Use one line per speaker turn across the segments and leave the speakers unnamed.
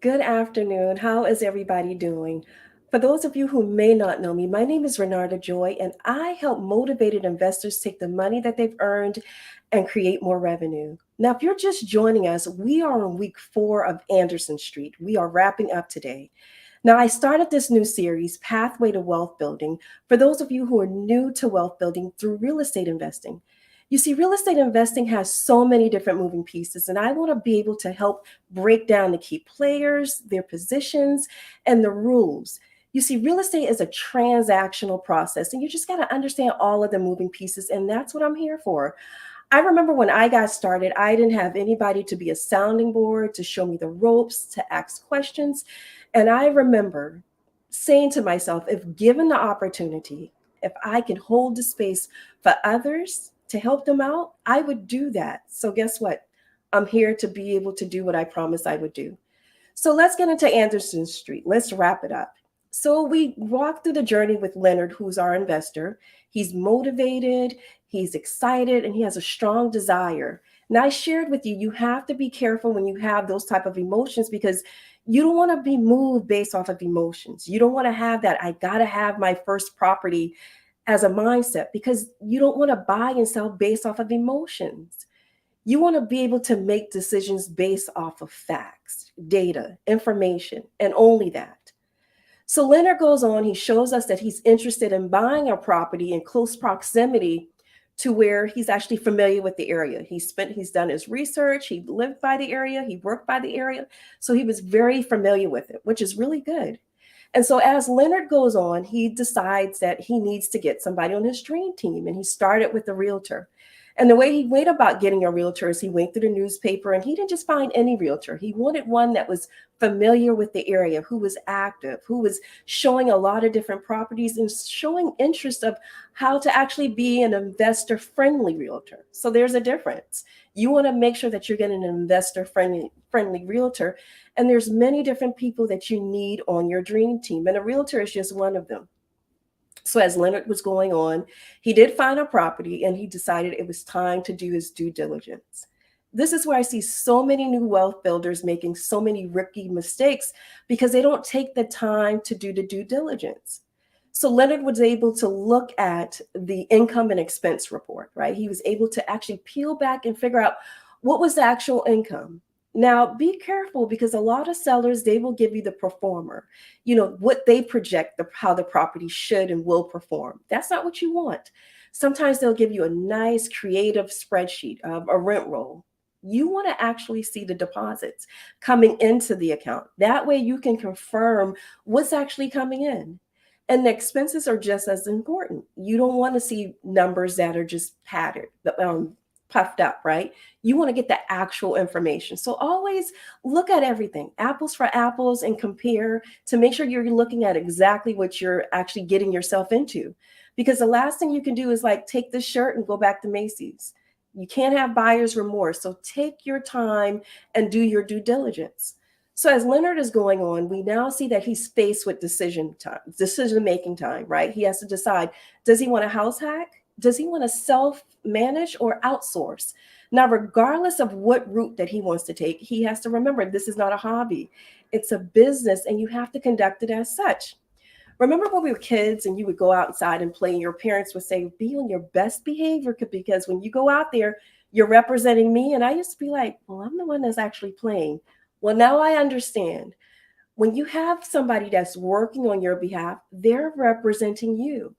Good afternoon. How is everybody doing? For those of you who may not know me, my name is Renarda Joy, and I help motivated investors take the money that they've earned and create more revenue. Now, if you're just joining us, we are on week 4 of Anderson Street. We are wrapping up today. Now, I started this new series, Pathway to Wealth Building, for those of you who are new to wealth building through real estate investing. You see, real estate investing has so many different moving pieces, and I want to be able to help break down the key players, their positions, and the rules. You see, real estate is a transactional process, and you just got to understand all of the moving pieces, and that's what I'm here for. I remember when I got started, I didn't have anybody to be a sounding board, to show me the ropes, to ask questions. And I remember saying to myself, if given the opportunity, if I can hold the space for others to help them out, I would do that. So, guess what? I'm here to be able to do what I promised I would do. So let's get into Anderson Street. Let's wrap it up. So we walk through the journey with Leonard, who's our investor. He's motivated, he's excited, and he has a strong desire. And I shared with you, you have to be careful when you have those type of emotions because you don't want to be moved based off of emotions. You don't want to have that, I got to have my first property as a mindset because you don't want to buy and sell based off of emotions. You want to be able to make decisions based off of facts, data, information, and only that. So Leonard goes on, he shows us that he's interested in buying a property in close proximity to where he's actually familiar with the area. He's done his research, he lived by the area, he worked by the area. So he was very familiar with it, which is really good. And so as Leonard goes on, he decides that he needs to get somebody on his dream team. And he started with a realtor. And the way he went about getting a realtor is he went through the newspaper and he didn't just find any realtor. He wanted one that was familiar with the area, who was active, who was showing a lot of different properties and showing interest of how to actually be an investor friendly realtor. So there's a difference. You want to make sure that you're getting an investor friendly realtor, and there's many different people that you need on your dream team, and a realtor is just one of them. So as Leonard was going on, he did find a property and he decided it was time to do his due diligence. This is where I see so many new wealth builders making so many rookie mistakes because they don't take the time to do the due diligence. So Leonard was able to look at the income and expense report, right? He was able to actually peel back and figure out what was the actual income. Now, be careful because a lot of sellers, they will give you the performer, what they project, how the property should and will perform. That's not what you want. Sometimes they'll give you a nice creative spreadsheet of a rent roll. You want to actually see the deposits coming into the account. That way you can confirm what's actually coming in. And the expenses are just as important. You don't want to see numbers that are just padded, puffed up, right? You want to get the actual information. So always look at everything, apples for apples, and compare to make sure you're looking at exactly what you're actually getting yourself into. Because the last thing you can do is like take this shirt and go back to Macy's. You can't have buyer's remorse. So take your time and do your due diligence. So as Leonard is going on, we now see that he's faced with decision making time, right? He has to decide, does he want a house hack? Does he want to self manage or outsource? Now, regardless of what route that he wants to take, he has to remember this is not a hobby. It's a business and you have to conduct it as such. Remember when we were kids and you would go outside and play, and your parents would say, be on your best behavior because when you go out there, you're representing me. And I used to be like, well, I'm the one that's actually playing. Well, now I understand. When you have somebody that's working on your behalf, they're representing you.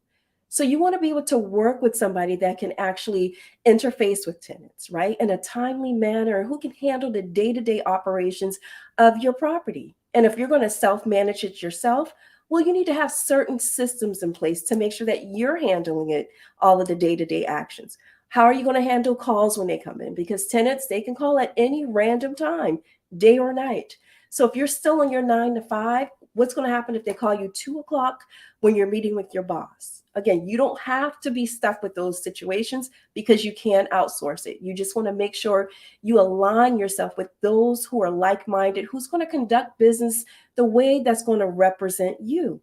So you want to be able to work with somebody that can actually interface with tenants, right? In a timely manner, who can handle the day-to-day operations of your property. And if you're going to self-manage it yourself, well, you need to have certain systems in place to make sure that you're handling it, all of the day-to-day actions. How are you going to handle calls when they come in? Because tenants, they can call at any random time, day or night. So if you're still on your 9 to 5, what's going to happen if they call you 2 o'clock when you're meeting with your boss? Again, you don't have to be stuck with those situations because you can outsource it. You just want to make sure you align yourself with those who are like-minded, who's going to conduct business the way that's going to represent you.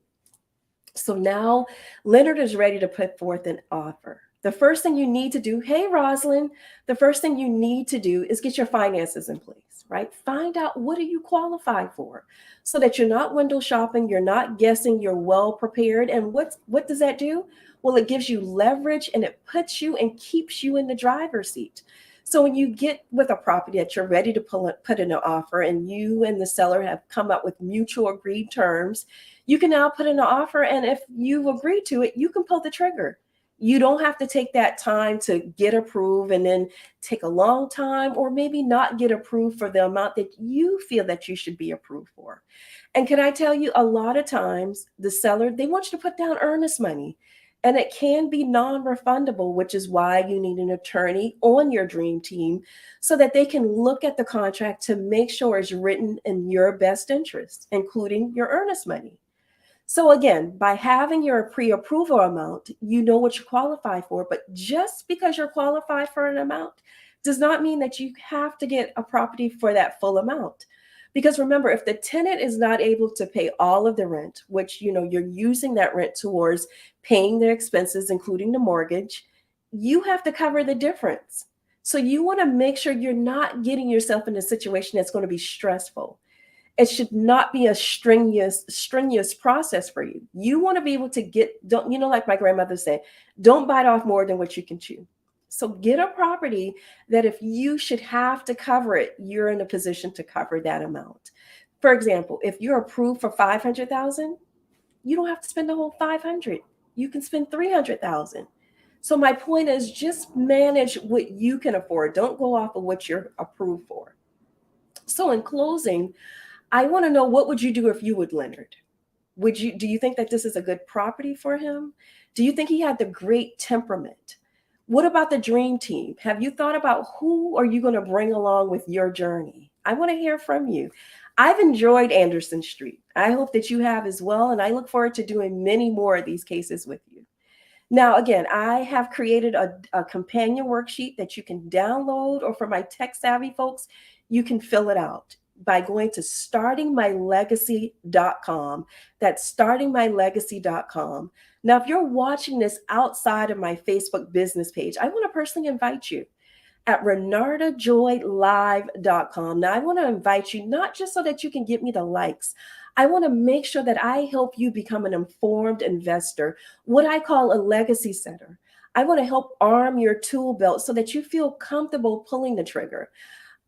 So now Leonard is ready to put forth an offer. The first thing you need to do, hey, Rosalind, the first thing you need to do is get your finances in place. right? Find out, what do you qualify for, so that you're not window shopping, you're not guessing, you're well prepared. And what does that do? Well, it gives you leverage and it puts you and keeps you in the driver's seat. So when you get with a property that you're ready to put in an offer, and you and the seller have come up with mutual agreed terms, you can now put in an offer. And if you've agreed to it, you can pull the trigger. You don't have to take that time to get approved and then take a long time, or maybe not get approved for the amount that you feel that you should be approved for. And can I tell you, a lot of times the seller, they want you to put down earnest money, and it can be non-refundable, which is why you need an attorney on your dream team, so that they can look at the contract to make sure it's written in your best interest, including your earnest money. So again, by having your pre-approval amount, you know what you qualify for. But just because you're qualified for an amount does not mean that you have to get a property for that full amount. Because remember, if the tenant is not able to pay all of the rent, which you're using that rent towards paying their expenses, including the mortgage, you have to cover the difference. So you want to make sure you're not getting yourself in a situation that's going to be stressful. It should not be a strenuous process for you. You want to be able to get, don't, like my grandmother said, don't bite off more than what you can chew. So get a property that if you should have to cover it, you're in a position to cover that amount. For example, if you're approved for 500,000, you don't have to spend the whole 500. You can spend 300,000. So my point is, just manage what you can afford. Don't go off of what you're approved for. So in closing, I want to know, what would you do if you would Leonard? Do you think that this is a good property for him? Do you think he had the great temperament? What about the dream team? Have you thought about who are you going to bring along with your journey? I want to hear from you. I've enjoyed Anderson Street. I hope that you have as well. And I look forward to doing many more of these cases with you. Now, again, I have created a companion worksheet that you can download, or for my tech savvy folks, you can fill it out by going to startingmylegacy.com. That's startingmylegacy.com. Now, if you're watching this outside of my Facebook business page, I want to personally invite you at renardajoylive.com. Now, I want to invite you not just so that you can get me the likes. I want to make sure that I help you become an informed investor, what I call a legacy setter. I want to help arm your tool belt so that you feel comfortable pulling the trigger.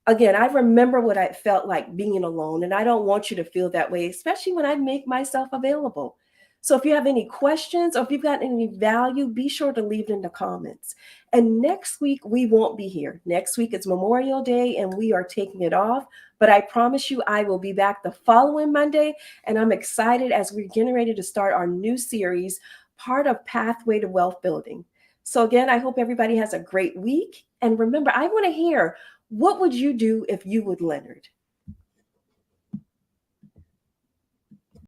Again, I remember what I felt like being alone, and I don't want you to feel that way, especially when I make myself available. So if you have any questions, or if you've got any value, be sure to leave it in the comments. And next week, we won't be here. Next week is Memorial Day, and we are taking it off. But I promise you, I will be back the following Monday, and I'm excited as we're getting ready to start our new series, part of Pathway to Wealth Building. So again, I hope everybody has a great week. And remember, I want to hear, what would you do if you would Leonard?